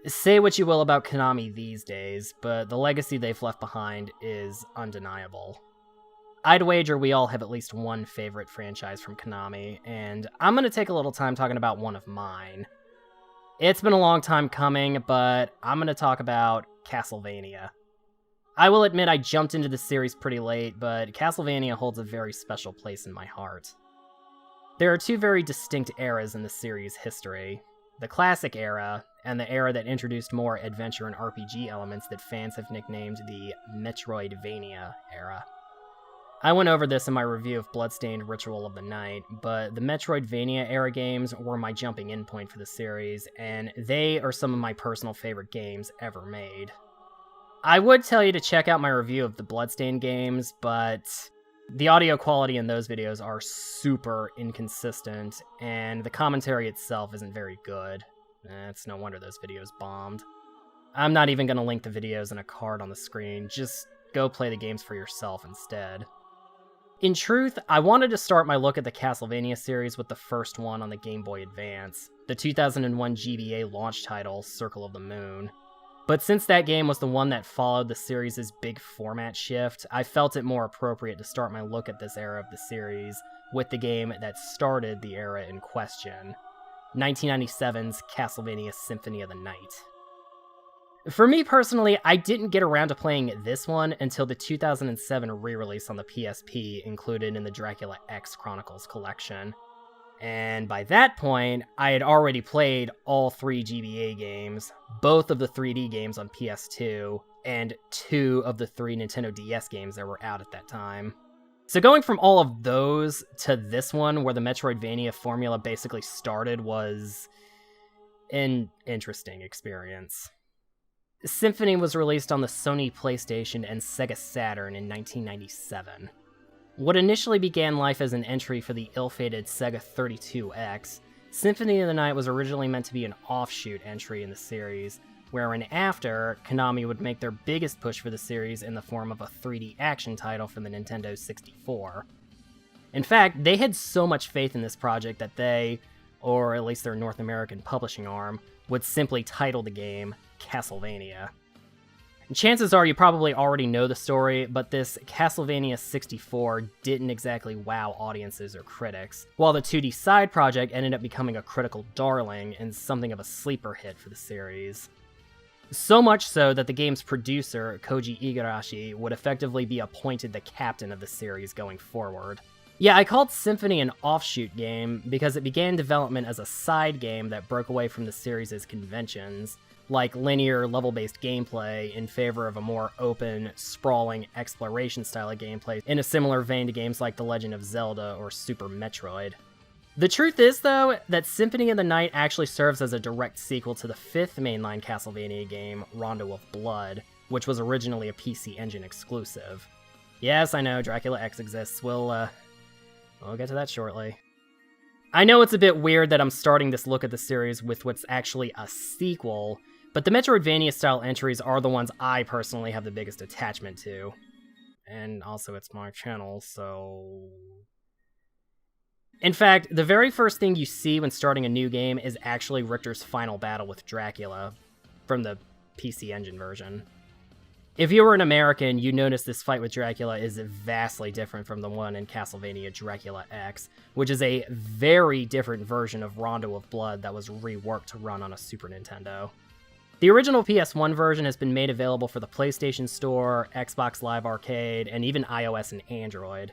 Say what you will about Konami these days, but the legacy they've left behind is undeniable. I'd wager we all have at least one favorite franchise from Konami, and I'm going to take a little time talking about one of mine. It's been a long time coming, but I'm going to talk about Castlevania. I will admit I jumped into the series pretty late, but Castlevania holds a very special place in my heart. There are two very distinct eras in the series' history. The classic era, and the era that introduced more adventure and RPG elements that fans have nicknamed the Metroidvania era. I went over this in my review of Bloodstained Ritual of the Night, but the Metroidvania era games were my jumping in point for the series, and they are some of my personal favorite games ever made. I would tell you to check out my review of the Bloodstained games, but the audio quality in those videos are super inconsistent, and the commentary itself isn't very good. It's no wonder those videos bombed. I'm not even going to link the videos in a card on the screen, just go play the games for yourself instead. In truth, I wanted to start my look at the Castlevania series with the first one on the Game Boy Advance, the 2001 GBA launch title, Circle of the Moon. But since that game was the one that followed the series' big format shift, I felt it more appropriate to start my look at this era of the series with the game that started the era in question, 1997's Castlevania Symphony of the Night. For me personally, I didn't get around to playing this one until the 2007 re-release on the PSP included in the Dracula X Chronicles collection. And by that point, I had already played all 3 GBA games, both of the 3D games on PS2, and 2 of the 3 Nintendo DS games that were out at that time. So going from all of those to this one, where the Metroidvania formula basically started, was an interesting experience. Symphony was released on the Sony PlayStation and Sega Saturn in 1997. What initially began life as an entry for the ill-fated Sega 32X, Symphony of the Night was originally meant to be an offshoot entry in the series, wherein after, Konami would make their biggest push for the series in the form of a 3D action title for the Nintendo 64. In fact, they had so much faith in this project that they, or at least their North American publishing arm, would simply title the game Castlevania. And chances are you probably already know the story, but this Castlevania 64 didn't exactly wow audiences or critics, while the 2D side project ended up becoming a critical darling and something of a sleeper hit for the series. So much so that the game's producer, Koji Igarashi, would effectively be appointed the captain of the series going forward. Yeah, I called Symphony an offshoot game because it began development as a side game that broke away from the series' conventions, like linear level-based gameplay, in favor of a more open, sprawling exploration style of gameplay in a similar vein to games like The Legend of Zelda or Super Metroid. The truth is, though, that Symphony of the Night actually serves as a direct sequel to the 5th mainline Castlevania game, Rondo of Blood, which was originally a PC Engine exclusive. Yes, I know, Dracula X exists. We'll get to that shortly. I know it's a bit weird that I'm starting this look at the series with what's actually a sequel, but the Metroidvania-style entries are the ones I personally have the biggest attachment to. And also, it's my channel, so... In fact, the very first thing you see when starting a new game is actually Richter's final battle with Dracula, from the PC Engine version. If you were an American, you'd notice this fight with Dracula is vastly different from the one in Castlevania Dracula X, which is a very different version of Rondo of Blood that was reworked to run on a Super Nintendo. The original PS1 version has been made available for the PlayStation Store, Xbox Live Arcade, and even iOS and Android.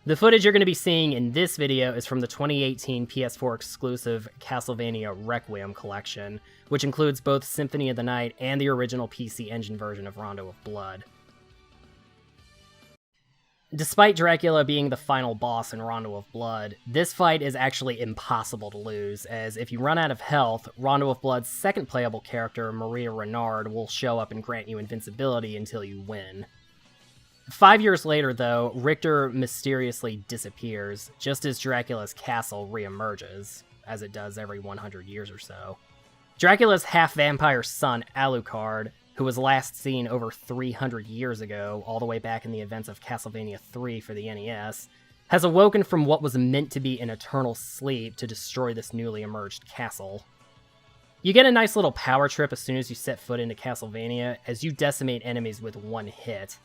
The footage you're going to be seeing in this video is from the 2018 PS4 exclusive Castlevania Requiem collection, which includes both Symphony of the Night and the original PC Engine version of Rondo of Blood. Despite Dracula being the final boss in Rondo of Blood, this fight is actually impossible to lose, as if you run out of health, Rondo of Blood's second playable character, Maria Renard, will show up and grant you invincibility until you win. 5 years later, though, Richter mysteriously disappears, just as Dracula's castle reemerges, as it does every 100 years or so. Dracula's half-vampire son, Alucard, who was last seen over 300 years ago, all the way back in the events of Castlevania 3 for the NES, has awoken from what was meant to be an eternal sleep to destroy this newly emerged castle. You get a nice little power trip as soon as you set foot into Castlevania, as you decimate enemies with one hit.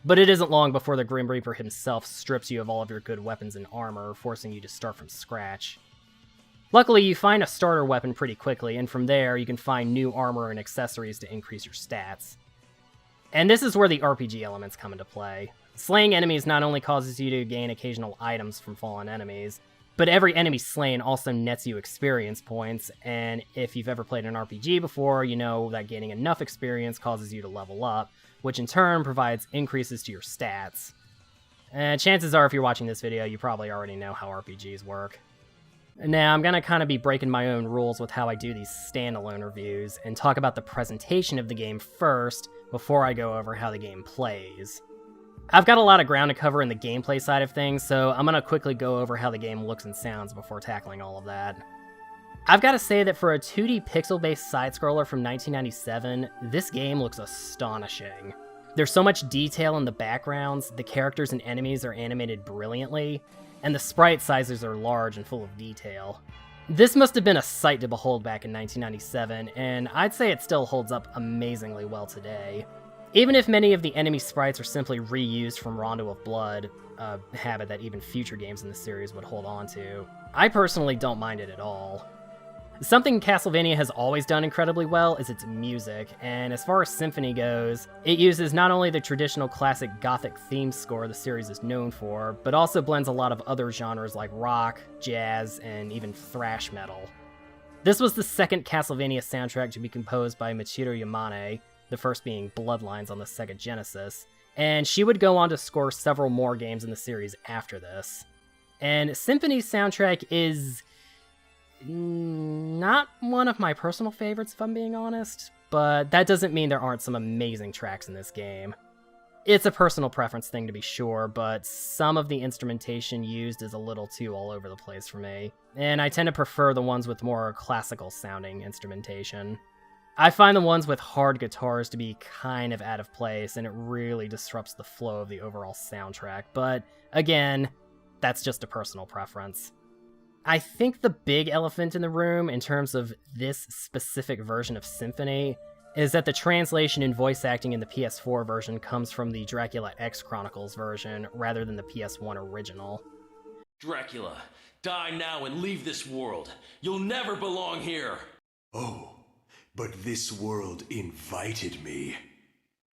But it isn't long before the Grim Reaper himself strips you of all of your good weapons and armor, forcing you to start from scratch. Luckily, you find a starter weapon pretty quickly, and from there, you can find new armor and accessories to increase your stats. And this is where the RPG elements come into play. Slaying enemies not only causes you to gain occasional items from fallen enemies, but every enemy slain also nets you experience points, and if you've ever played an RPG before, you know that gaining enough experience causes you to level up, which in turn provides increases to your stats. And chances are, if you're watching this video, you probably already know how RPGs work. Now, I'm gonna kind of be breaking my own rules with how I do these standalone reviews, and talk about the presentation of the game first, before I go over how the game plays. I've got a lot of ground to cover in the gameplay side of things, so I'm gonna quickly go over how the game looks and sounds before tackling all of that. I've got to say that for a 2D pixel-based side-scroller from 1997, this game looks astonishing. There's so much detail in the backgrounds, the characters and enemies are animated brilliantly, and the sprite sizes are large and full of detail. This must have been a sight to behold back in 1997, and I'd say it still holds up amazingly well today. Even if many of the enemy sprites are simply reused from Rondo of Blood, a habit that even future games in the series would hold on to, I personally don't mind it at all. Something Castlevania has always done incredibly well is its music, and as far as Symphony goes, it uses not only the traditional classic Gothic theme score the series is known for, but also blends a lot of other genres like rock, jazz, and even thrash metal. This was the second Castlevania soundtrack to be composed by Michiru Yamane, the first being Bloodlines on the Sega Genesis, and she would go on to score several more games in the series after this. And Symphony's soundtrack is not one of my personal favorites, if I'm being honest, but that doesn't mean there aren't some amazing tracks in this game. It's a personal preference thing to be sure, but some of the instrumentation used is a little too all over the place for me, and I tend to prefer the ones with more classical sounding instrumentation. I find the ones with hard guitars to be kind of out of place, and it really disrupts the flow of the overall soundtrack, but again, that's just a personal preference. I think the big elephant in the room in terms of this specific version of Symphony is that the translation and voice acting in the PS4 version comes from the Dracula X Chronicles version rather than the PS1 original. Dracula, die now and leave this world. You'll never belong here. Oh, but this world invited me.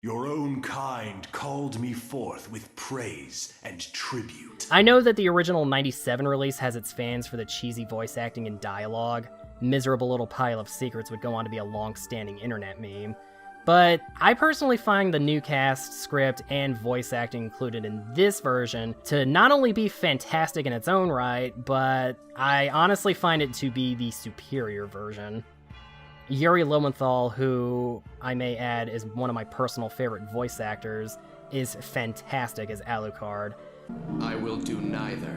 Your own kind called me forth with praise and tribute. I know that the original 97 release has its fans for the cheesy voice acting and dialogue. Miserable Little Pile of Secrets would go on to be a long-standing internet meme. But I personally find the new cast, script, and voice acting included in this version to not only be fantastic in its own right, but I honestly find it to be the superior version. Yuri Lowenthal, who I may add is one of my personal favorite voice actors, is fantastic as Alucard. I will do neither.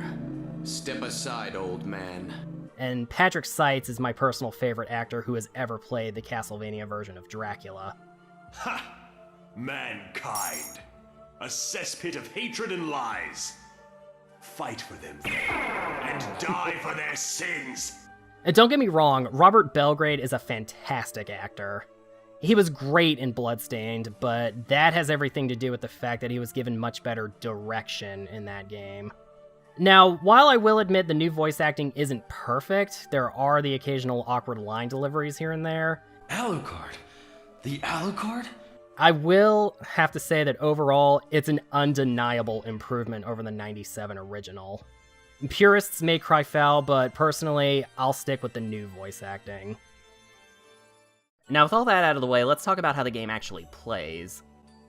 Step aside, old man. And Patrick Seitz is my personal favorite actor who has ever played the Castlevania version of Dracula. Ha! Mankind! A cesspit of hatred and lies! Fight for them, and die for their sins! And don't get me wrong, Robert Belgrade is a fantastic actor. He was great in Bloodstained, but that has everything to do with the fact that he was given much better direction in that game. Now, while I will admit the new voice acting isn't perfect, there are the occasional awkward line deliveries here and there. Alucard? The Alucard? I will have to say that overall, it's an undeniable improvement over the 97 original. Purists may cry foul, but personally, I'll stick with the new voice acting. Now with all that out of the way, let's talk about how the game actually plays.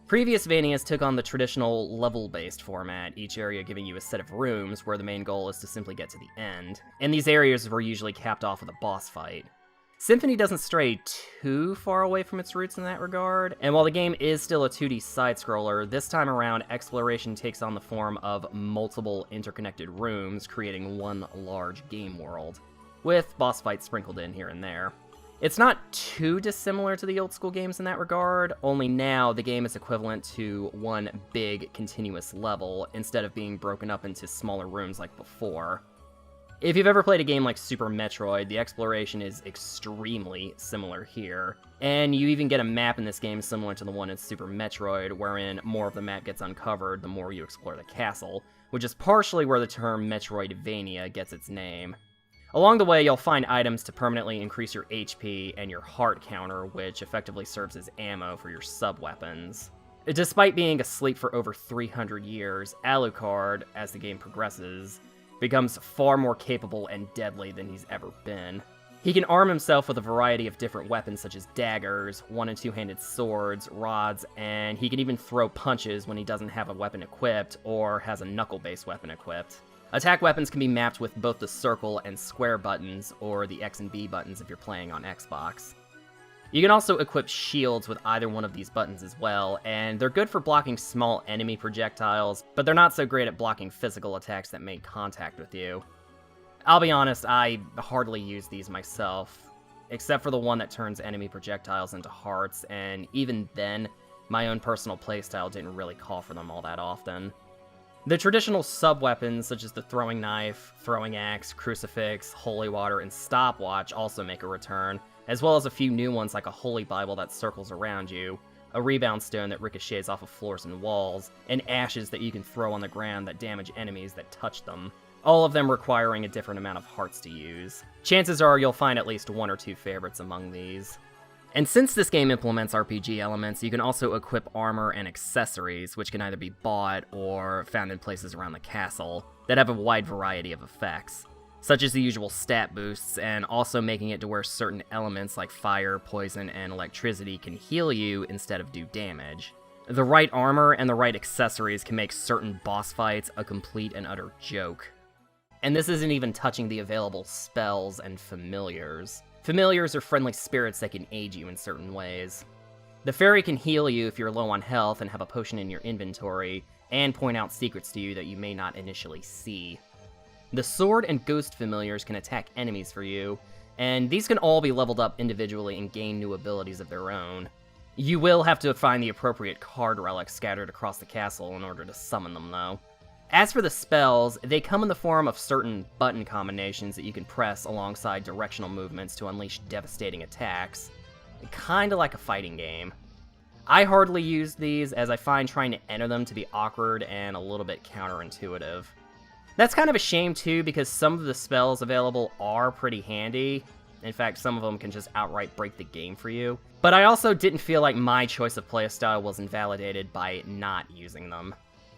Previous Vanias took on the traditional level-based format, each area giving you a set of rooms where the main goal is to simply get to the end, and these areas were usually capped off with a boss fight. Symphony doesn't stray too far away from its roots in that regard, and while the game is still a 2D side-scroller, this time around exploration takes on the form of multiple interconnected rooms, creating one large game world, with boss fights sprinkled in here and there. It's not too dissimilar to the old school games in that regard, only now the game is equivalent to one big continuous level, instead of being broken up into smaller rooms like before. If you've ever played a game like Super Metroid, the exploration is extremely similar here. And you even get a map in this game similar to the one in Super Metroid, wherein more of the map gets uncovered the more you explore the castle, which is partially where the term Metroidvania gets its name. Along the way, you'll find items to permanently increase your HP and your heart counter, which effectively serves as ammo for your sub-weapons. Despite being asleep for over 300 years, Alucard, as the game progresses, becomes far more capable and deadly than he's ever been. He can arm himself with a variety of different weapons such as daggers, one- and two-handed swords, rods, and he can even throw punches when he doesn't have a weapon equipped or has a knuckle-based weapon equipped. Attack weapons can be mapped with both the circle and square buttons, or the X and B buttons if you're playing on Xbox. You can also equip shields with either one of these buttons as well, and they're good for blocking small enemy projectiles, but they're not so great at blocking physical attacks that make contact with you. I'll be honest, I hardly use these myself, except for the one that turns enemy projectiles into hearts, and even then, my own personal playstyle didn't really call for them all that often. The traditional sub-weapons, such as the throwing knife, throwing axe, crucifix, holy water, and stopwatch also make a return, as well as a few new ones like a holy Bible that circles around you, a rebound stone that ricochets off of floors and walls, and ashes that you can throw on the ground that damage enemies that touch them, all of them requiring a different amount of hearts to use. Chances are you'll find at least one or two favorites among these. And since this game implements RPG elements, you can also equip armor and accessories, which can either be bought or found in places around the castle, that have a wide variety of effects, such as the usual stat boosts, and also making it to where certain elements like fire, poison, and electricity can heal you instead of do damage. The right armor and the right accessories can make certain boss fights a complete and utter joke. And this isn't even touching the available spells and familiars. Familiars are friendly spirits that can aid you in certain ways. The fairy can heal you if you're low on health and have a potion in your inventory, and point out secrets to you that you may not initially see. The sword and ghost familiars can attack enemies for you, and these can all be leveled up individually and gain new abilities of their own. You will have to find the appropriate card relics scattered across the castle in order to summon them, though. As for the spells, they come in the form of certain button combinations that you can press alongside directional movements to unleash devastating attacks, kinda like a fighting game. I hardly use these, as I find trying to enter them to be awkward and a little bit counterintuitive. That's kind of a shame too, because some of the spells available are pretty handy. In fact, some of them can just outright break the game for you. But I also didn't feel like my choice of playstyle was invalidated by not using them.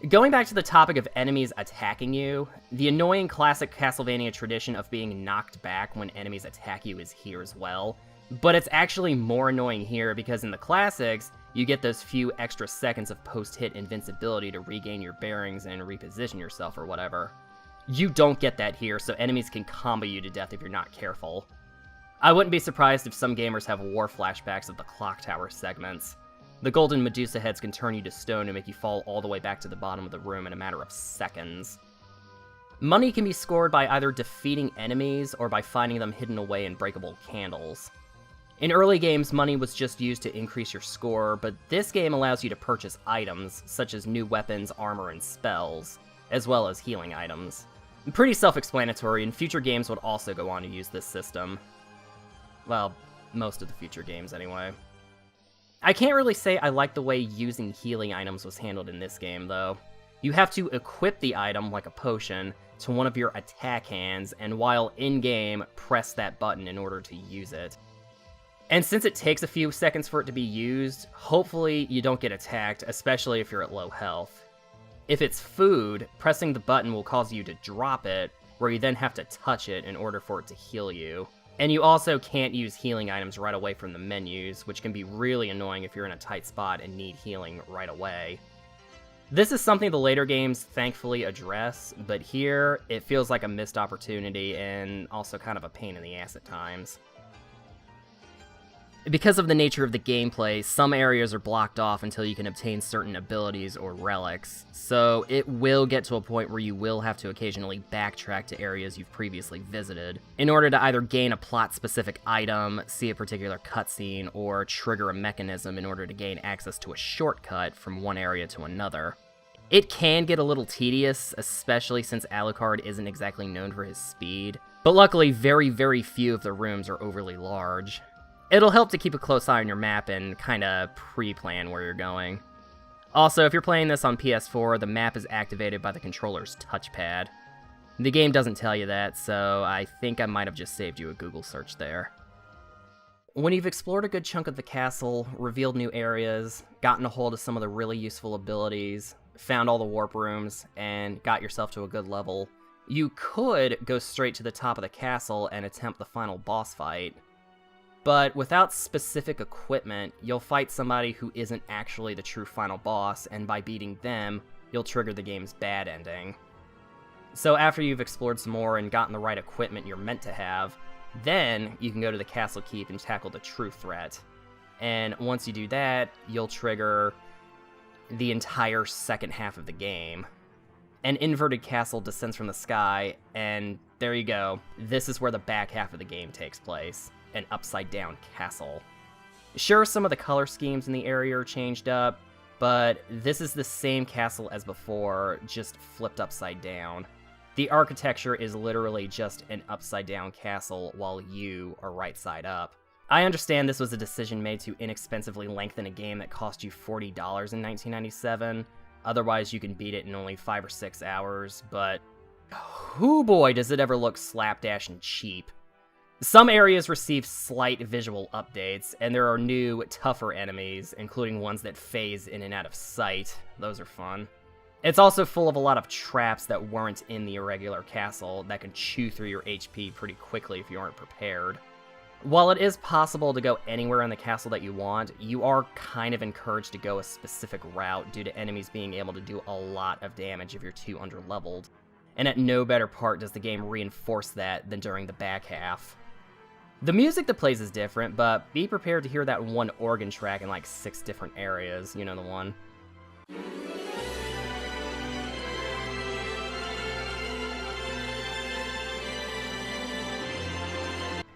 Going back to the topic of enemies attacking you, the annoying classic Castlevania tradition of being knocked back when enemies attack you is here as well. But it's actually more annoying here because in the classics, you get those few extra seconds of post-hit invincibility to regain your bearings and reposition yourself or whatever. You don't get that here, so enemies can combo you to death if you're not careful. I wouldn't be surprised if some gamers have war flashbacks of the clock tower segments. The golden Medusa heads can turn you to stone and make you fall all the way back to the bottom of the room in a matter of seconds. Money can be scored by either defeating enemies or by finding them hidden away in breakable candles. In early games, money was just used to increase your score, but this game allows you to purchase items, such as new weapons, armor, and spells, as well as healing items. Pretty self-explanatory, and future games would also go on to use this system. Well, most of the future games anyway. I can't really say I like the way using healing items was handled in this game, though. You have to equip the item, like a potion, to one of your attack hands, and while in-game, press that button in order to use it. And since it takes a few seconds for it to be used, hopefully you don't get attacked, especially if you're at low health. If it's food, pressing the button will cause you to drop it, where you then have to touch it in order for it to heal you. And you also can't use healing items right away from the menus, which can be really annoying if you're in a tight spot and need healing right away. This is something the later games thankfully address, but here it feels like a missed opportunity and also kind of a pain in the ass at times. Because of the nature of the gameplay, some areas are blocked off until you can obtain certain abilities or relics, so it will get to a point where you will have to occasionally backtrack to areas you've previously visited, in order to either gain a plot-specific item, see a particular cutscene, or trigger a mechanism in order to gain access to a shortcut from one area to another. It can get a little tedious, especially since Alucard isn't exactly known for his speed, but luckily very, very few of the rooms are overly large. It'll help to keep a close eye on your map and kinda pre-plan where you're going. Also, if you're playing this on PS4, the map is activated by the controller's touchpad. The game doesn't tell you that, so I think I might have just saved you a Google search there. When you've explored a good chunk of the castle, revealed new areas, gotten a hold of some of the really useful abilities, found all the warp rooms, and got yourself to a good level, you could go straight to the top of the castle and attempt the final boss fight. But without specific equipment, you'll fight somebody who isn't actually the true final boss, and by beating them, you'll trigger the game's bad ending. So after you've explored some more and gotten the right equipment you're meant to have, then you can go to the castle keep and tackle the true threat. And once you do that, you'll trigger the entire second half of the game. An inverted castle descends from the sky, and there you go. This is where the back half of the game takes place. An upside-down castle. Sure, some of the color schemes in the area are changed up, but this is the same castle as before, just flipped upside down. The architecture is literally just an upside-down castle while you are right side up. I understand this was a decision made to inexpensively lengthen a game that cost you $40 in 1997, otherwise you can beat it in only 5 or 6 hours, but hoo boy does it ever look slapdash and cheap. Some areas receive slight visual updates, and there are new, tougher enemies, including ones that phase in and out of sight. Those are fun. It's also full of a lot of traps that weren't in the irregular castle that can chew through your HP pretty quickly if you aren't prepared. While it is possible to go anywhere in the castle that you want, you are kind of encouraged to go a specific route due to enemies being able to do a lot of damage if you're too underleveled. And at no better part does the game reinforce that than during the back half. The music that plays is different, but be prepared to hear that one organ track in like 6 different areas, you know the one.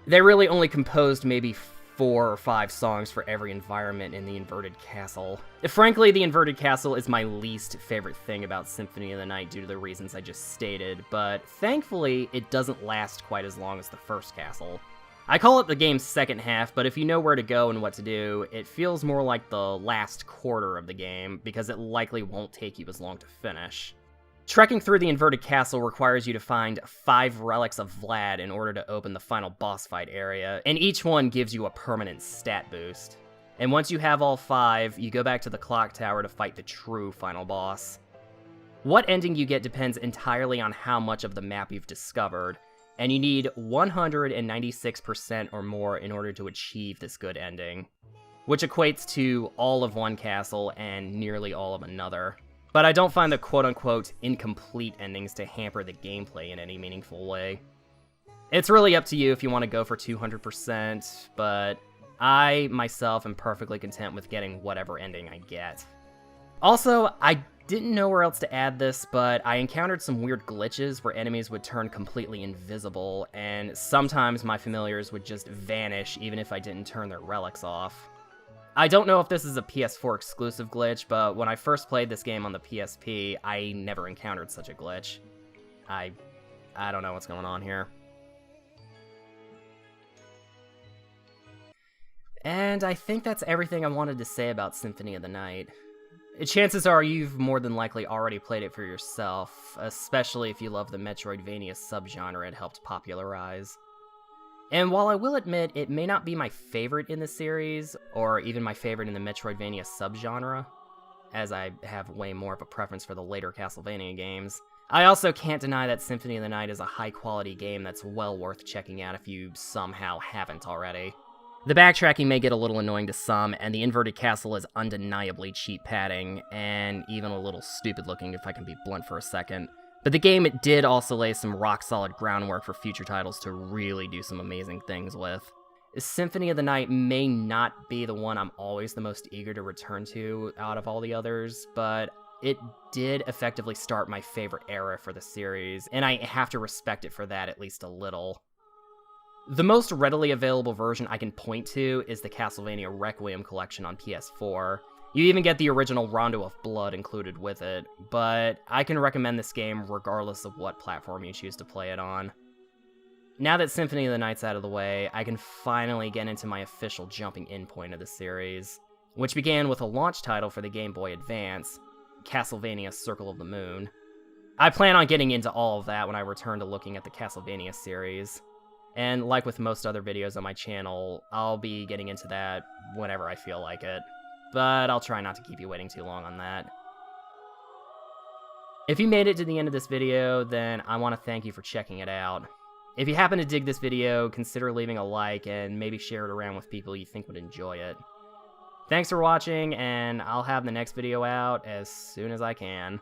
They really only composed maybe 4 or 5 songs for every environment in the inverted castle. Frankly, the inverted castle is my least favorite thing about Symphony of the Night due to the reasons I just stated, but thankfully it doesn't last quite as long as the first castle. I call it the game's second half, but if you know where to go and what to do, it feels more like the last quarter of the game, because it likely won't take you as long to finish. Trekking through the inverted castle requires you to find 5 relics of Vlad in order to open the final boss fight area, and each one gives you a permanent stat boost. And once you have all 5, you go back to the clock tower to fight the true final boss. What ending you get depends entirely on how much of the map you've discovered, and you need 196% or more in order to achieve this good ending, which equates to all of one castle and nearly all of another. But I don't find the quote-unquote incomplete endings to hamper the gameplay in any meaningful way. It's really up to you if you want to go for 200%, but I, myself, am perfectly content with getting whatever ending I get. Also, I didn't know where else to add this, but I encountered some weird glitches where enemies would turn completely invisible, and sometimes my familiars would just vanish even if I didn't turn their relics off. I don't know if this is a PS4 exclusive glitch, but when I first played this game on the PSP, I never encountered such a glitch. I don't know what's going on here. And I think that's everything I wanted to say about Symphony of the Night. Chances are you've more than likely already played it for yourself, especially if you love the Metroidvania subgenre it helped popularize. And while I will admit it may not be my favorite in the series, or even my favorite in the Metroidvania subgenre, as I have way more of a preference for the later Castlevania games, I also can't deny that Symphony of the Night is a high-quality game that's well worth checking out if you somehow haven't already. The backtracking may get a little annoying to some, and the inverted castle is undeniably cheap padding, and even a little stupid looking if I can be blunt for a second. But the game did also lay some rock-solid groundwork for future titles to really do some amazing things with. Symphony of the Night may not be the one I'm always the most eager to return to out of all the others, but it did effectively start my favorite era for the series, and I have to respect it for that at least a little. The most readily available version I can point to is the Castlevania Requiem collection on PS4, You even get the original Rondo of Blood included with it, but I can recommend this game regardless of what platform you choose to play it on. Now that Symphony of the Night's out of the way, I can finally get into my official jumping in point of the series, which began with a launch title for the Game Boy Advance, Castlevania Circle of the Moon. I plan on getting into all of that when I return to looking at the Castlevania series, and like with most other videos on my channel, I'll be getting into that whenever I feel like it, but I'll try not to keep you waiting too long on that. If you made it to the end of this video, then I want to thank you for checking it out. If you happen to dig this video, consider leaving a like and maybe share it around with people you think would enjoy it. Thanks for watching, and I'll have the next video out as soon as I can.